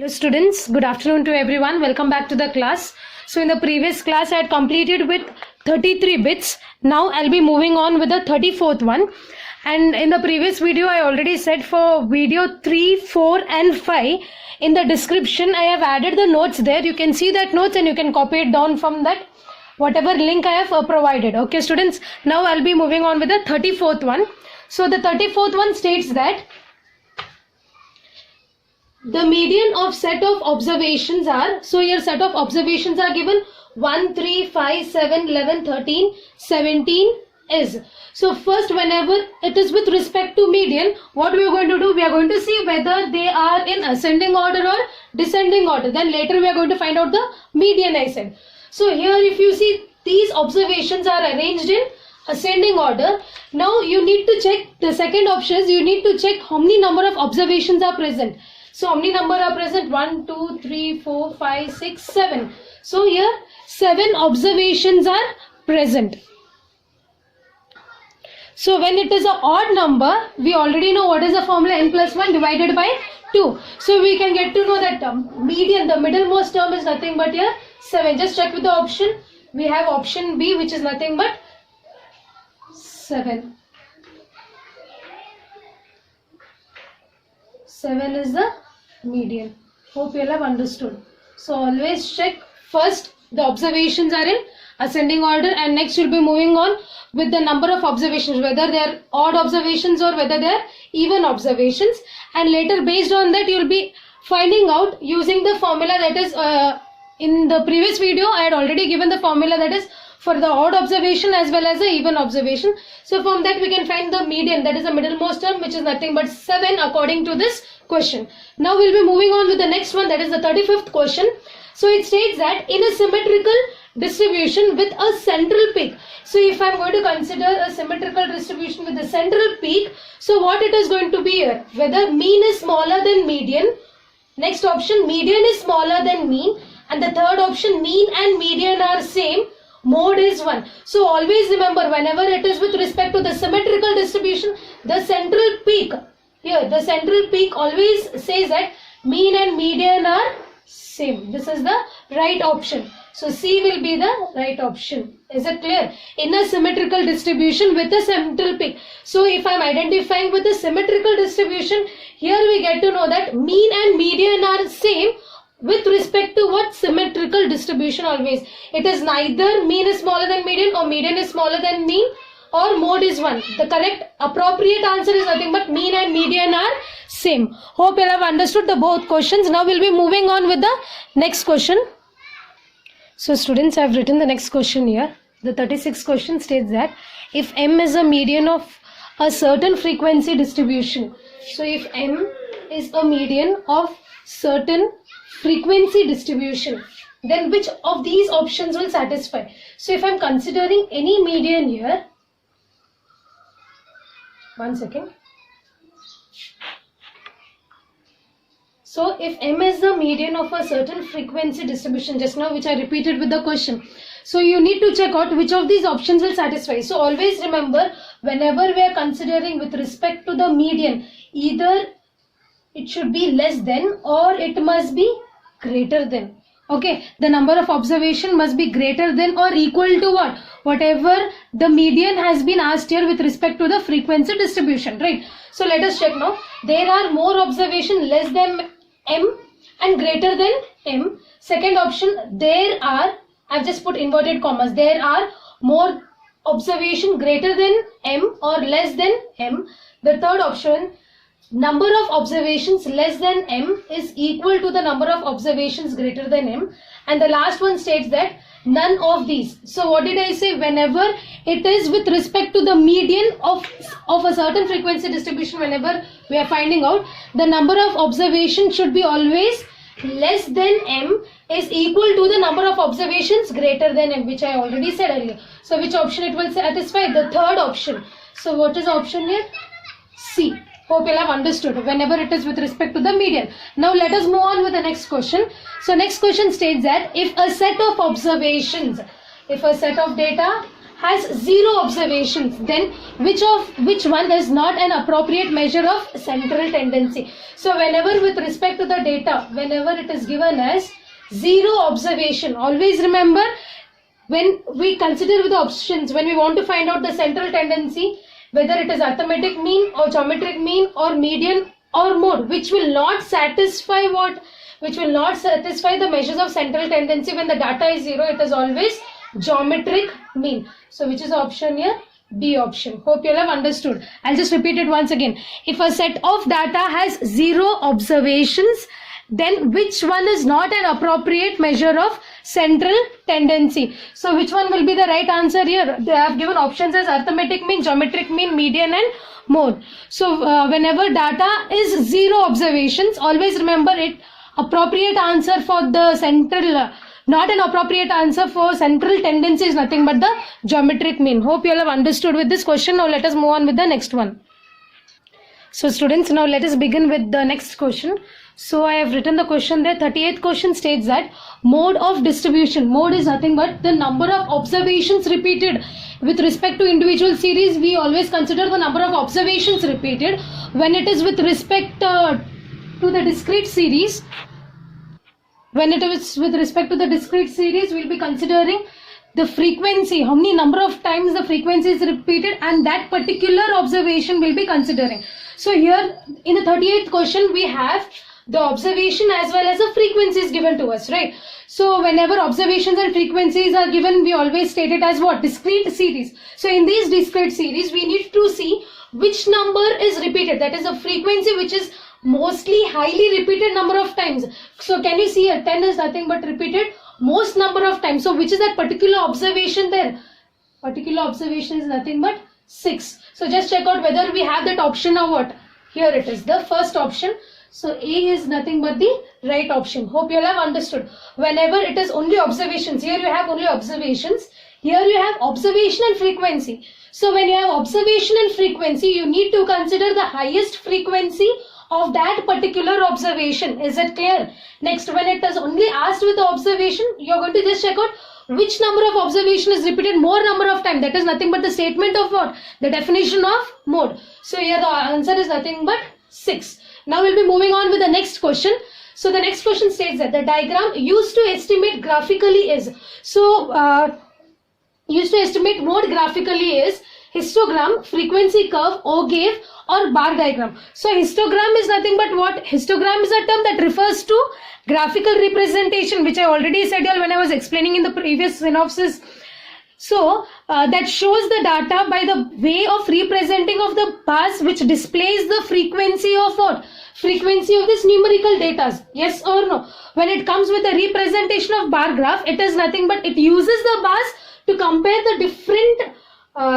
Hello students, good afternoon to everyone. Welcome back to the class. So in the previous class I had completed with 33 bits. Now I'll be moving on with the 34th one. And in the previous video I already said for video 3, 4 and 5 in the description I have added the notes there. You can see that notes and you can copy it down from that whatever link I have provided. Okay students, now I'll be moving on with the 34th one. So the 34th one states that the median of set of observations are, so here set of observations are given 1, 3, 5, 7, 11, 13, 17 is. So first whenever it is with respect to median, what we are going to do, we are going to see whether they are in ascending order or descending order. Then later we are going to find out the median I said. So here if you see these observations are arranged in ascending order. Now you need to check the second option is you need to check how many number of observations are present. So how many number are present? 1, 2, 3, 4, 5, 6, 7. So here 7 observations are present. So when it is an odd number, we already know what is the formula, n plus 1 divided by 2. So we can get to know that median, the middlemost term is nothing but here 7. Just check with the option. We have option B which is nothing but 7. 7 is the median. Hope you all have understood. So always check first the observations are in ascending order and next you'll be moving on with the number of observations, whether they are odd observations or whether they are even observations, and later based on that you'll be finding out using the formula that is in the previous video I had already given the formula that is for the odd observation as well as the even observation. So from that we can find the median, that is the middlemost term, which is nothing but 7 according to this question. Now we'll be moving on with the next one, that is the 35th question. So it states that in a symmetrical distribution with a central peak. So if I'm going to consider a symmetrical distribution with a central peak, so what it is going to be here? Whether mean is smaller than median. Next option, median is smaller than mean. And the third option, mean and median are same. Mode is 1. So always remember, whenever it is with respect to the symmetrical distribution, the central peak, here the central peak always says that mean and median are same. This is the right option. So C will be the right option. Is it clear? In a symmetrical distribution with a central peak. So if I am identifying with the symmetrical distribution, here we get to know that mean and median are same. With respect to what? Symmetrical distribution always. It is neither mean is smaller than median or median is smaller than mean or mode is 1. The correct appropriate answer is nothing but mean and median are same. Hope you have understood the both questions. Now we'll be moving on with the next question. So students, I have written the next question here. The 36th question states that if M is a median of a certain frequency distribution. So if M is a median of certain frequency distribution, then which of these options will satisfy? So if I'm considering any median here, one second. So if M is the median of a certain frequency distribution, just now which I repeated with the question. So you need to check out which of these options will satisfy. So always remember, whenever we are considering with respect to the median, either it should be less than or it must be greater than. Okay, the number of observation must be greater than or equal to what? Whatever the median has been asked here with respect to the frequency distribution, right? So let us check now. There are more observation less than M and greater than M. Second option, there are, I've just put inverted commas, there are more observation greater than M or less than M. The third option, number of observations less than M is equal to the number of observations greater than M. And the last one states that none of these. So what did I say? Whenever it is with respect to the median of a certain frequency distribution, whenever we are finding out, the number of observations should be always less than M is equal to the number of observations greater than M, which I already said earlier. So which option it will satisfy? The third option. So what is option here? C. Hope you have understood whenever it is with respect to the median. Now let us move on with the next question. So next question states that if a set of observations, if a set of data has 0 observations, then which one is not an appropriate measure of central tendency? So whenever with respect to the data, whenever it is given as 0 observation, always remember, when we consider with the options, when we want to find out the central tendency, whether it is arithmetic mean or geometric mean or median or mode, which will not satisfy the measures of central tendency when the data is 0, it is always geometric mean. So which is the option here? B option. Hope you all have understood. I'll just repeat it once again. If a set of data has 0 observations, then which one is not an appropriate measure of central tendency? So which one will be the right answer here? They have given options as arithmetic mean, geometric mean, median and mode. So whenever data is 0 observations, always remember it appropriate answer for the central, not an appropriate answer for central tendency is nothing but the geometric mean. Hope you all have understood with this question. Now let us move on with the next one. So students, now let us begin with the next question. So I have written the question there. 38th question states that mode of distribution. Mode is nothing but the number of observations repeated. With respect to individual series, we always consider the number of observations repeated. When it is with respect to the discrete series, we'll be considering the frequency, how many number of times the frequency is repeated, and that particular observation will be considering. So here in the 38th question we have the observation as well as the frequencies given to us, right? So whenever observations and frequencies are given, we always state it as what? Discrete series. So in these discrete series, we need to see which number is repeated. That is the frequency which is mostly highly repeated number of times. So can you see here, 10 is nothing but repeated most number of times. So which is that particular observation there? Particular observation is nothing but 6. So just check out whether we have that option or what. Here it is, the first option. So A is nothing but the right option. Hope you all have understood. Whenever it is only observations, here you have only observations. Here you have observation and frequency. So when you have observation and frequency, you need to consider the highest frequency of that particular observation. Is it clear? Next, when it is only asked with the observation, you are going to just check out which number of observation is repeated more number of time. That is nothing but the statement of what? The definition of mode. So here the answer is nothing but 6. Now we'll be moving on with the next question. So the next question states that the diagram used to estimate graphically is. So used to estimate mode graphically is histogram, frequency curve, O-gave or bar diagram. So histogram is nothing but what? Histogram is a term that refers to graphical representation, which I already said when I was explaining in the previous synopsis. So that shows the data by the way of representing of the bars, which displays the frequency of what? Frequency of this numerical data. Yes or no? When it comes with a representation of bar graph, it is nothing but it uses the bars to compare the different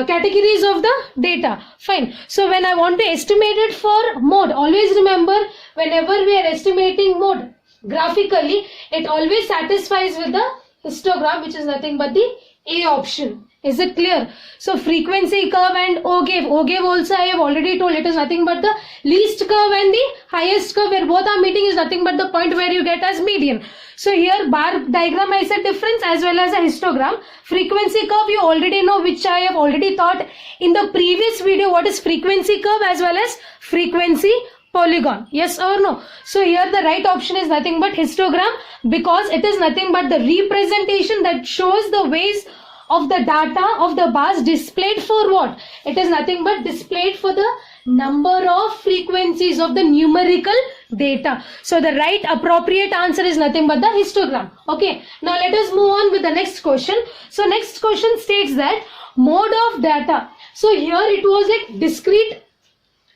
categories of the data. Fine. So when I want to estimate it for mode, always remember, whenever we are estimating mode graphically, it always satisfies with the histogram, which is nothing but the A option. Is it clear? So frequency curve and O-gave. O-gave also I have already told, it is nothing but the least curve and the highest curve, where both are meeting is nothing but the point where you get as median. So here bar diagram I said difference as well as a histogram. Frequency curve you already know, which I have already taught in the previous video, what is frequency curve as well as frequency polygon. Yes or no? So here the right option is nothing but histogram, because it is nothing but the representation that shows the ways of the data of the bars displayed for what? It is nothing but displayed for the number of frequencies of the numerical data. So the right appropriate answer is nothing but the histogram. Okay. Now let us move on with the next question. So next question states that mode of data. So here it was like discrete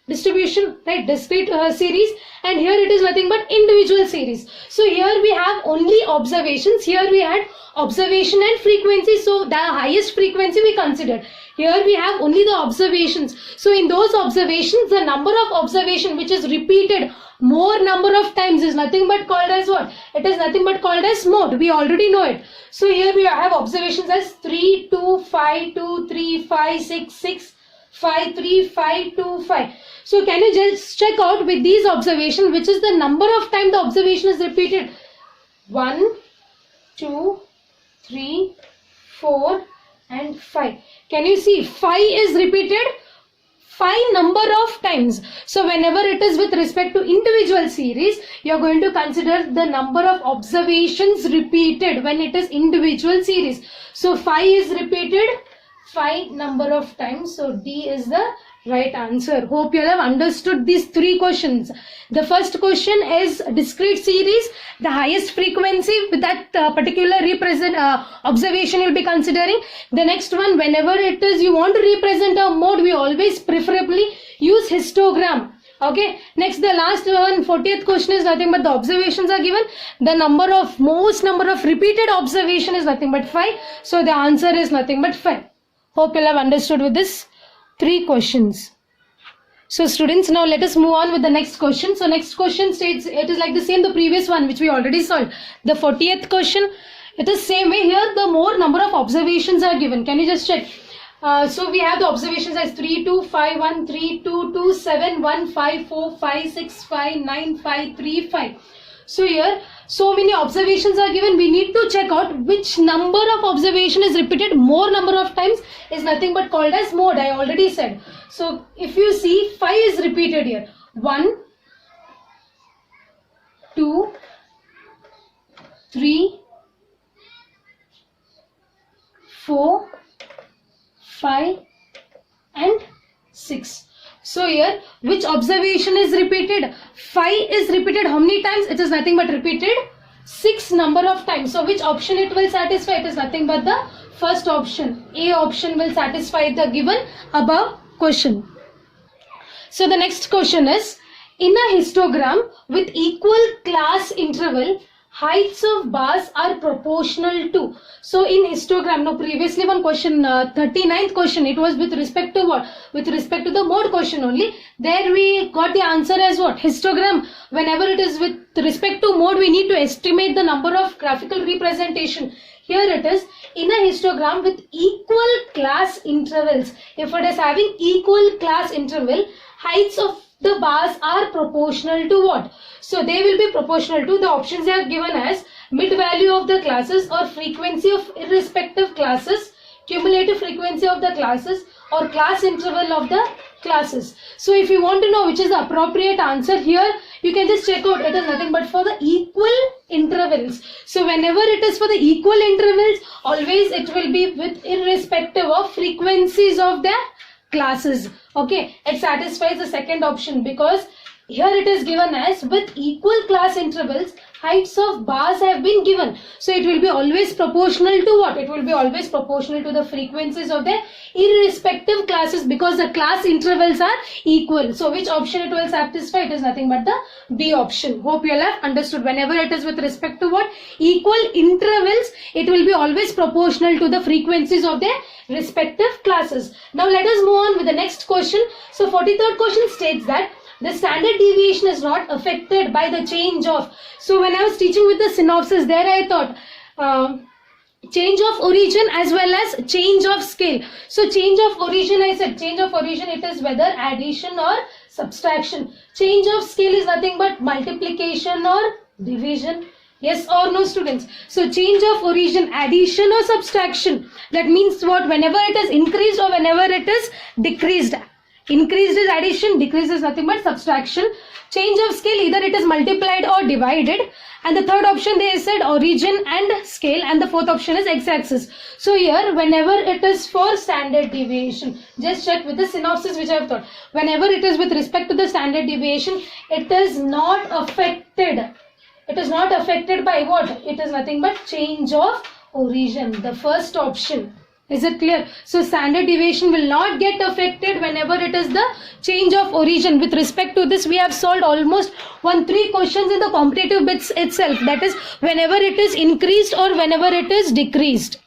distribution, right? Discrete series, and here it is nothing but individual series. So here we have only observations. Here we had observation and frequency. So the highest frequency we considered. Here we have only the observations. So in those observations, the number of observation which is repeated more number of times is nothing but called as what? It is nothing but called as mode. We already know it. So here we have observations as 3, 2, 5, 2, 3, 5, 6, 6, 5, 3, 5, 2, 5. So can you just check out with these observations which is the number of time the observation is repeated? 1, 2, 3, 4, and 5. Can you see 5 is repeated 5 number of times. So whenever it is with respect to individual series, you are going to consider the number of observations repeated when it is individual series. So 5 is repeated 5 number of times. So D is the right answer. Hope you have understood these 3 questions. The first question is discrete series, the highest frequency with that particular observation you'll be considering. The next one, whenever it is you want to represent a mode, we always preferably use histogram. Okay, next the last one, 40th question is nothing but the observations are given. The most number of repeated observation is nothing but 5. So the answer is nothing but 5. Hope you'll have understood with this 3 questions. So students, now let us move on with the next question. So next question states, it is like the same the previous one which we already solved. The 40th question, it is same way. Here the more number of observations are given. Can you just check? So we have the observations as 3, 2, 5, 1, 3, 2, 2, 7, 1, 5, 4, 5, 6, 5, 9, 5, 3, 5. So here so many observations are given. We need to check out which number of observation is repeated more number of times is nothing but called as mode. I already said. So if you see 5 is repeated here. 1, 2, 3, 4, 5 and 6. So here which observation is repeated? 5 is repeated how many times? It is nothing but repeated 6 number of times. So which option it will satisfy? It is nothing but the first option. A option will satisfy the given above question. So the next question is, in a histogram with equal class interval, heights of bars are proportional to. So in histogram, now previously one question, 39th question, it was with respect to what? With respect to the mode question only. There we got the answer as what? Histogram. Whenever it is with respect to mode, we need to estimate the number of graphical representation. Here it is, in a histogram with equal class intervals. If it is having equal class interval, heights of the bars are proportional to what? So they will be proportional to the options they are given as mid value of the classes or frequency of irrespective classes, cumulative frequency of the classes or class interval of the classes. So if you want to know which is the appropriate answer here, you can just check out. It is nothing but for the equal intervals. So whenever it is for the equal intervals, always it will be with irrespective of frequencies of the classes. Okay, it satisfies the second option because here it is given as with equal class intervals, heights of bars have been given. So it will be always proportional to what? It will be always proportional to the frequencies of the irrespective classes because the class intervals are equal. So which option it will satisfy? It is nothing but the B option. Hope you all have understood. Whenever it is with respect to what? Equal intervals, it will be always proportional to the frequencies of their respective classes. Now let us move on with the next question. So 43rd question states that the standard deviation is not affected by the change of. So when I was teaching with the synopsis, there I thought change of origin as well as change of scale. So change of origin, I said change of origin, it is whether addition or subtraction. Change of scale is nothing but multiplication or division. Yes or no, students? So change of origin, addition or subtraction. That means what? Whenever it is increased or whenever it is decreased. Increased is addition, decreased is nothing but subtraction. Change of scale, either it is multiplied or divided. And the third option they said origin and scale, and the fourth option is x-axis. So here whenever it is for standard deviation, just check with the synopsis which I have taught. Whenever it is with respect to the standard deviation, it is not affected. It is not affected by what? It is nothing but change of origin, the first option. Is it clear? So standard deviation will not get affected whenever it is the change of origin. With respect to this, we have solved almost 3 questions in the competitive bits itself. That is whenever it is increased or whenever it is decreased.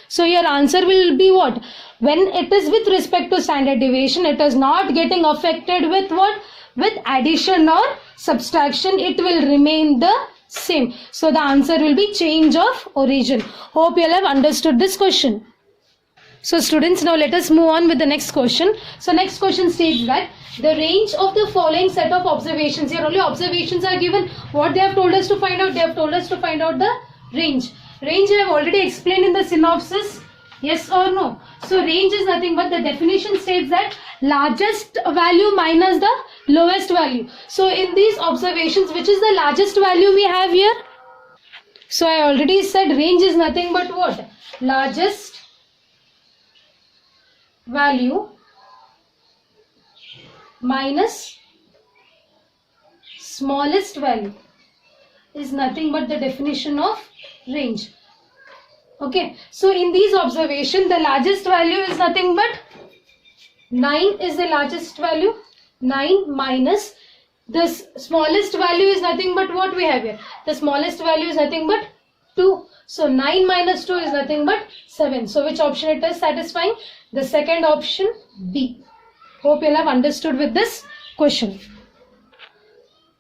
So your answer will be what? When it is with respect to standard deviation, it is not getting affected with what? With addition or subtraction. It will remain the same. So the answer will be change of origin. Hope you all have understood this question. So students, now let us move on with the next question. So next question states that the range of the following set of observations. Here only observations are given. What they have told us to find out? They have told us to find out the range. Range I have already explained in the synopsis. Yes or no? So range is nothing but the definition states that largest value minus the lowest value. So in these observations, which is the largest value we have here? So I already said range is nothing but what? Largest value minus smallest value is nothing but the definition of range. Okay, so in these observation, the largest value is nothing but 9 is the largest value. 9 minus the smallest value is nothing but what we have here. The smallest value is nothing but 2. So 9 minus 2 is nothing but 7. So which option it is satisfying? The second option, B. Hope you will have understood with this question.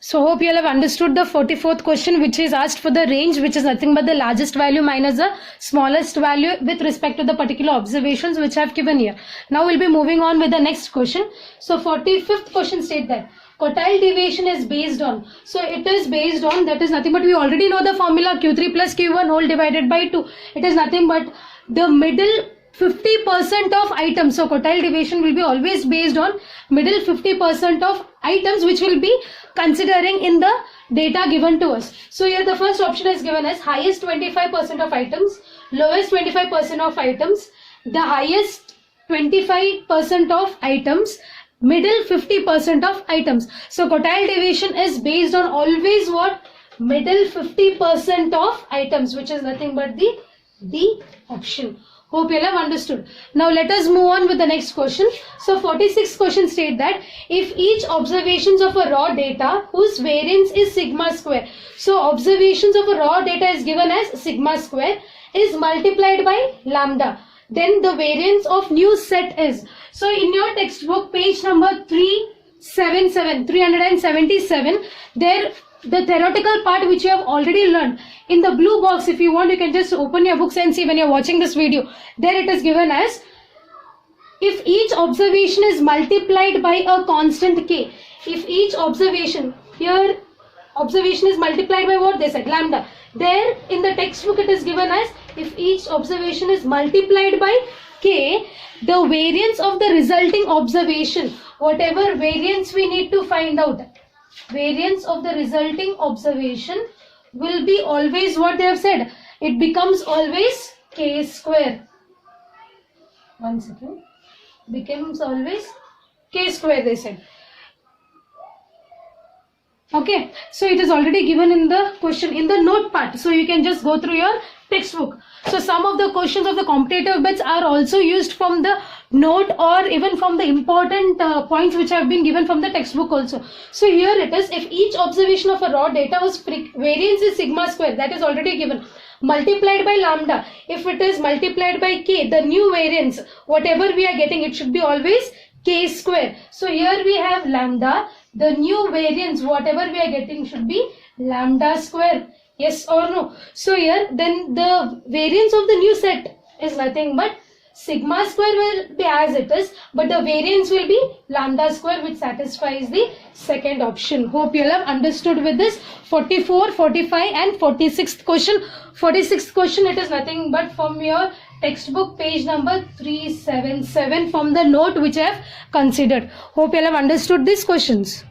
So hope you all have understood the 44th question, which is asked for the range, which is nothing but the largest value minus the smallest value with respect to the particular observations which I have given here. Now we'll be moving on with the next question. So 45th question states that quartile deviation is based on. So it is based on, that is nothing but we already know the formula Q3 plus Q1 whole divided by 2. It is nothing but the middle 50% of items. So quartile deviation will be always based on middle 50% of items which will be considering in the data given to us. So here the first option is given as highest 25% of items, lowest 25% of items, the highest 25% of items, middle 50% of items. So quartile deviation is based on always what? Middle 50% of items, which is nothing but the D option. Hope you all have understood. Now let us move on with the next question. So 46th question state that if each observations of a raw data whose variance is sigma square. So observations of a raw data is given as sigma square is multiplied by lambda. Then the variance of new set is. So in your textbook page number 377, there the theoretical part which you have already learned. In the blue box, if you want, you can just open your books and see when you are watching this video. There it is given as if each observation is multiplied by a constant k. If each observation, here observation is multiplied by what they said, lambda. There in the textbook it is given as if each observation is multiplied by k, the variance of the resulting observation, whatever variance we need to find out, variance of the resulting observation will be always what they have said. It becomes always k square. One second. Becomes always k square, they said. Okay. So it is already given in the question, in the note part. So you can just go through your textbook. So some of the questions of the competitive bits are also used from the note or even from the important points which have been given from the textbook also. So here it is, if each observation of a raw data was variance is sigma square, that is already given, multiplied by lambda. If it is multiplied by k, the new variance, whatever we are getting, it should be always k square. So here we have lambda, the new variance, whatever we are getting should be lambda square. Yes or no? So here then the variance of the new set is nothing but sigma square will be as it is, but the variance will be lambda square, which satisfies the second option. Hope you all have understood with this 44, 45 and 46th question. 46th question, it is nothing but from your textbook page number 377 from the note which I have considered. Hope you all have understood these questions.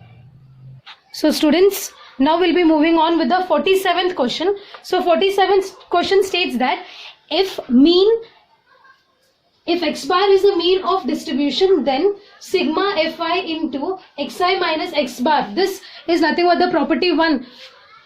So students, now we'll be moving on with the 47th question. So 47th question states that if x bar is the mean of distribution, then sigma fi into xi minus x bar. This is nothing but the property 1,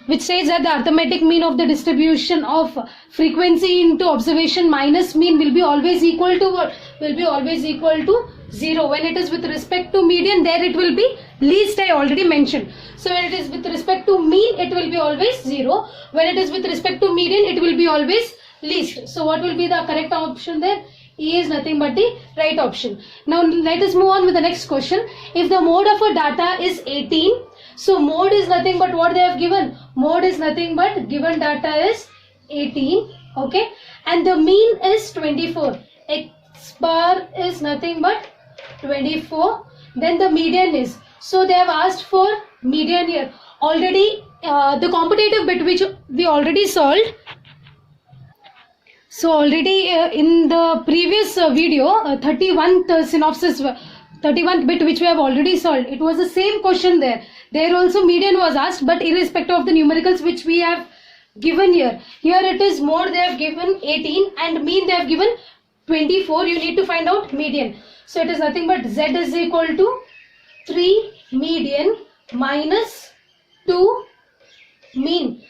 which says that the arithmetic mean of the distribution of frequency into observation minus mean will be always equal to what? Will be always equal to 0. When it is with respect to median, there it will be least, I already mentioned. So when it is with respect to mean, it will be always 0. When it is with respect to median, it will be always least. So what will be the correct option there? E is nothing but the right option. Now let us move on with the next question. If the mode of a data is 18, so mode is nothing but what they have given. Mode is nothing but given data is 18. Okay. And the mean is 24. X bar is nothing but 24. Then the median is. So they have asked for median here. Already the competitive bit which we already solved. So already in the previous video, 31th synopsis, 31th bit which we have already solved, it was the same question there. There also median was asked, but irrespective of the numericals which we have given here. Here it is mode they have given 18 and mean they have given 24. You need to find out median. So it is nothing but z is equal to 3 median minus 2 mean.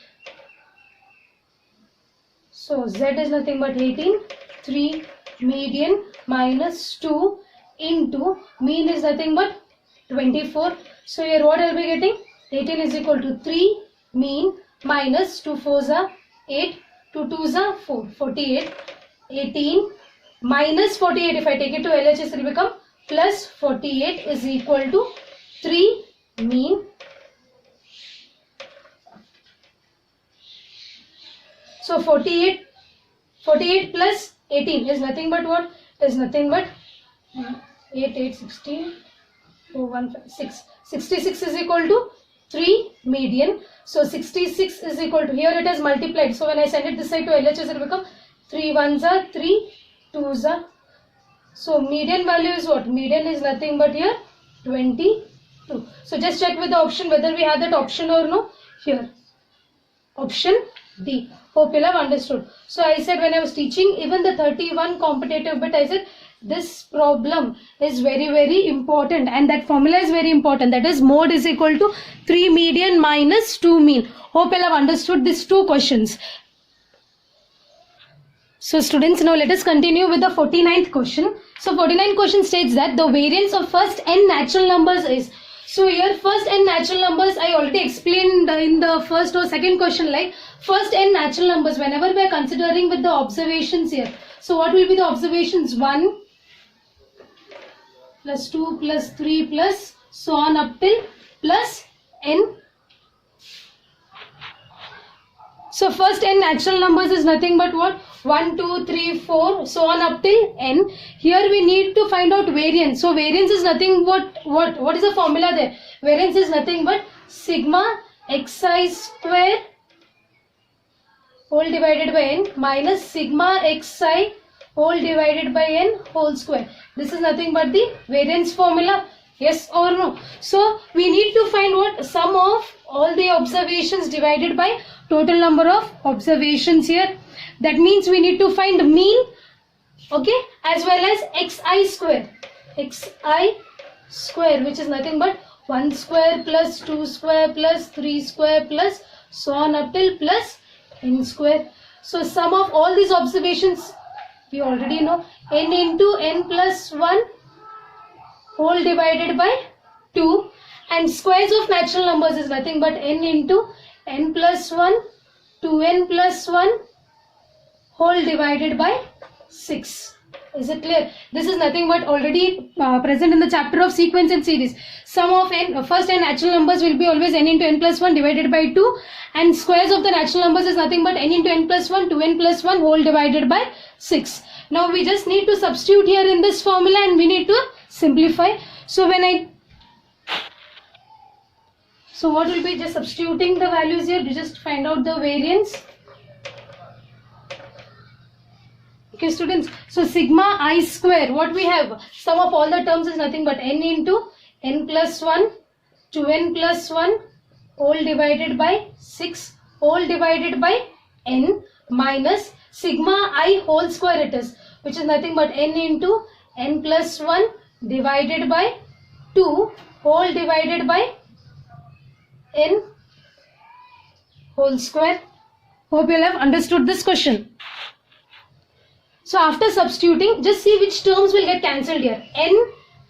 So z is nothing but 18, 3 median minus 2 into mean is nothing but 24. So here what I will be getting? 18 is equal to 3 mean minus 2 4s are 8, 2 2s are 4, 48. 18 minus 48, if I take it to LHS, it will become plus 48 is equal to 3 mean. So 48 plus 18 is nothing but what? Is nothing but 8, 16, 4, 1, 5, 6. 66 is equal to 3 median. So 66 is equal to, here it is multiplied. So when I send it this side to LHS, it will become 3 1s are 3, 2s are. So median value is what? Median is nothing but here 22. So just check with the option whether we have that option or no. Here option D. Hope you have understood. So I said when I was teaching even the 31 competitive bit, I said this problem is very important and that formula is very important. That is mode is equal to 3 median minus 2 mean. Hope you have understood these two questions. So students, now let us continue with the 49th question. So 49th question states that the variance of first n natural numbers is. So here first n natural numbers I already explained in the first or second question, like first n natural numbers whenever we are considering with the observations here. So what will be the observations? 1 plus 2 plus 3 plus so on up till plus n. So first n natural numbers is nothing but what? 1, 2, 3, 4 so on up till n. Here we need to find out variance. So variance is nothing but what is the formula there? Variance is nothing but sigma xi square whole divided by n minus sigma xi whole divided by n whole square. This is nothing but the variance formula. Yes or no? So we need to find what? Sum of all the observations divided by total number of observations here. That means we need to find the mean, okay, as well as xi square. Xi square, which is nothing but 1 square plus 2 square plus 3 square plus so on up till plus n square. So sum of all these observations we already know, n into n plus 1 whole divided by 2, and squares of natural numbers is nothing but n into n plus 1, 2n plus 1 whole divided by 6. Is it clear? This is nothing but already present in the chapter of sequence and series. Sum of n, first n natural numbers will be always n into n plus 1 divided by 2, and squares of the natural numbers is nothing but n into n plus 1, 2n plus 1 whole divided by 6. Now we just need to substitute here in this formula and we need to simplify. So what will be just substituting the values here? You just find out the variance. Okay students, so sigma I square, what we have? Sum of all the terms is nothing but n into n plus 1, 2n plus 1 whole divided by 6 whole divided by n minus sigma I whole square it is, which is nothing but n into n plus 1 divided by 2 whole divided by n whole square. Hope you have understood this question. So after substituting, just see which terms will get cancelled here. N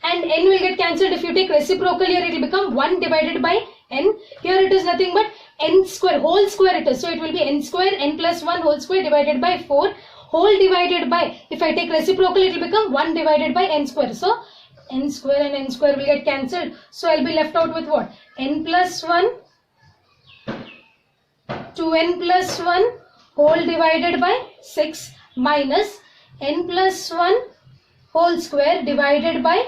and n will get cancelled. If you take reciprocal here, it will become 1 divided by n. Here it is nothing but n square, whole square it is. So it will be n square, n plus 1 whole square divided by 4 whole divided by, if I take reciprocal, it will become 1 divided by n square. So n square and n square will get cancelled. So I will be left out with what? N plus 1, 2n plus 1 whole divided by 6 minus n plus 1 whole square divided by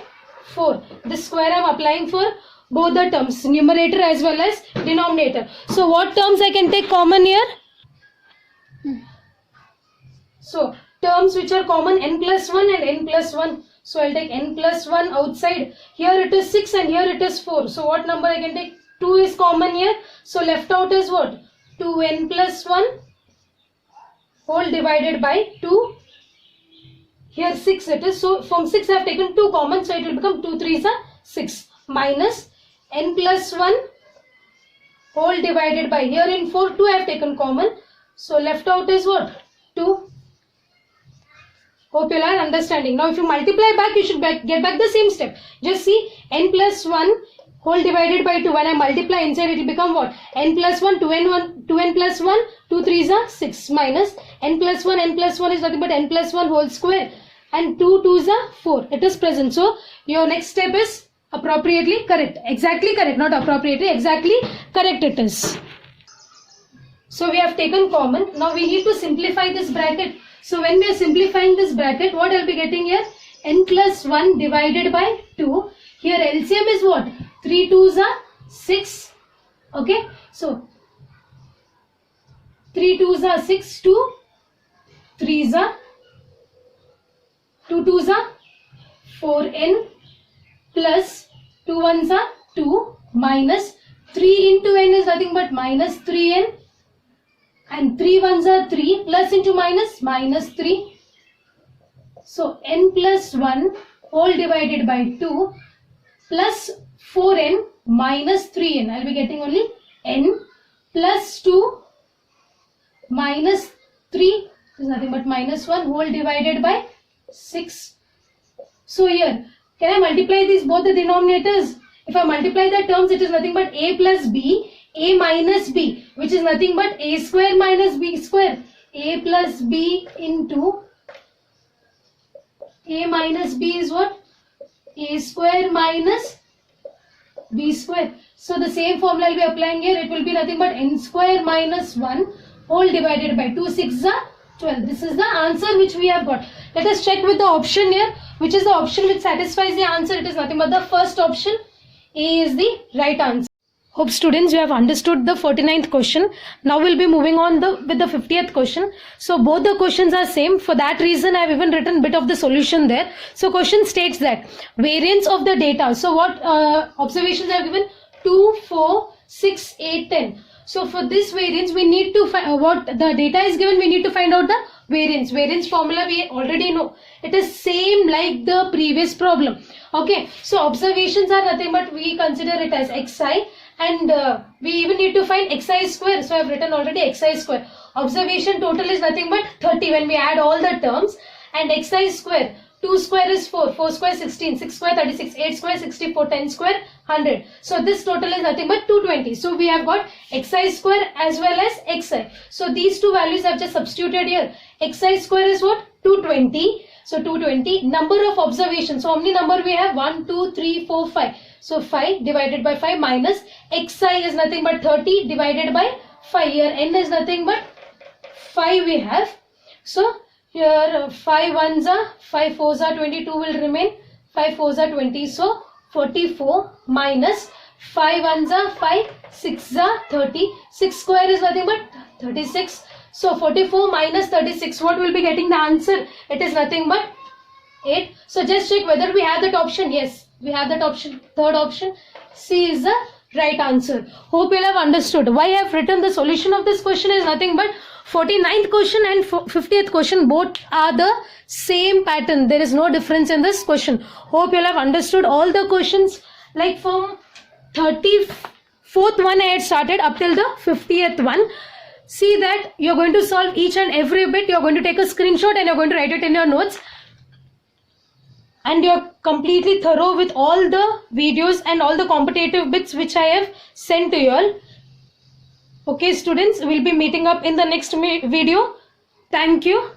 4. This square I am applying for both the terms, numerator as well as denominator. So what terms I can take common here? So terms which are common, n plus 1 and n plus 1. So I'll take n plus 1 outside. Here it is 6 and here it is 4. So what number I can take? 2 is common here. So left out is what? 2n plus 1 whole divided by 2. Here 6 it is. So from 6 I have taken 2 common. So it will become 2 3s are 6 minus n plus 1 whole divided by, here in 4 2 I have taken common. So left out is what? 2. Hope you are understanding. Now if you multiply back, you should get back the same step. Just see, n plus 1 whole divided by 2. When I multiply inside, it will become what? N plus 1, 2n plus 1, 2 3s are 6 minus n plus 1 is nothing but n plus 1 whole square and 2 2s are 4. It is present. So your next step is appropriately correct. Exactly correct, not appropriately, exactly correct it is. So we have taken common. Now we need to simplify this bracket. So when we are simplifying this bracket, what I will be getting here? N plus 1 divided by 2. Here LCM is what? 3 2s are 6. Okay. So 3 2s are 6. 2 3s are 2 2s are 4n plus 2 1s are 2 minus 3 into n is nothing but minus 3n. And 3 1s are 3, plus into minus, minus 3. So n plus 1 whole divided by 2 plus 4n minus 3n. I will be getting only n plus 2 minus 3 is nothing but minus 1 whole divided by 6. So here, can I multiply these both the denominators? If I multiply the terms, it is nothing but a plus b. A minus b, which is nothing but a square minus b square. A plus b into a minus b is what? A square minus b square. So the same formula I will be applying here. It will be nothing but n square minus 1 whole divided by 2 6 are 12. This is the answer which we have got. Let us check with the option here. Which is the option which satisfies the answer? It is nothing but the first option. A is the right answer. Hope students you have understood the 49th question. Now we'll be moving on with the 50th question. So both the questions are same. For that reason I have even written bit of the solution there. So question states that variance of the data. So what observations I have given? 2, 4, 6, 8, 10. So for this variance we need to find what the data is given. We need to find out the variance. Variance formula we already know. It is same like the previous problem. Okay. So observations are nothing but we consider it as xi. And we even need to find xi square. So I have written already xi square. Observation total is nothing but 30 when we add all the terms. And xi square. 2 square is 4. 4 square 16. 6 square 36. 8 square 64. 10 square 100. So this total is nothing but 220. So we have got xi square as well as xi. So these two values I have just substituted here. Xi square is what? 220. So 220. Number of observations. So how many number we have? 1, 2, 3, 4, 5. So 5 divided by 5 minus xi is nothing but 30 divided by 5. Here n is nothing but 5 we have. So here 5 1s are 5 4s are 22 will remain. 5 4s are 20. So 44 minus 5 1s are 5 6 are 30. 6 square is nothing but 36. So 44 minus 36. What will be getting the answer? It is nothing but 8. So just check whether we have that option. Yes. We have that option. Third option. C is the right answer. Hope you have understood. Why I have written the solution of this question is nothing but 49th question and 50th question. Both are the same pattern. There is no difference in this question. Hope you have understood all the questions. Like from 34th one I had started up till the 50th one. See that you are going to solve each and every bit. You are going to take a screenshot and you are going to write it in your notes. And you are completely thorough with all the videos and all the competitive bits which I have sent to you all. Okay students, we'll be meeting up in the next video. Thank you.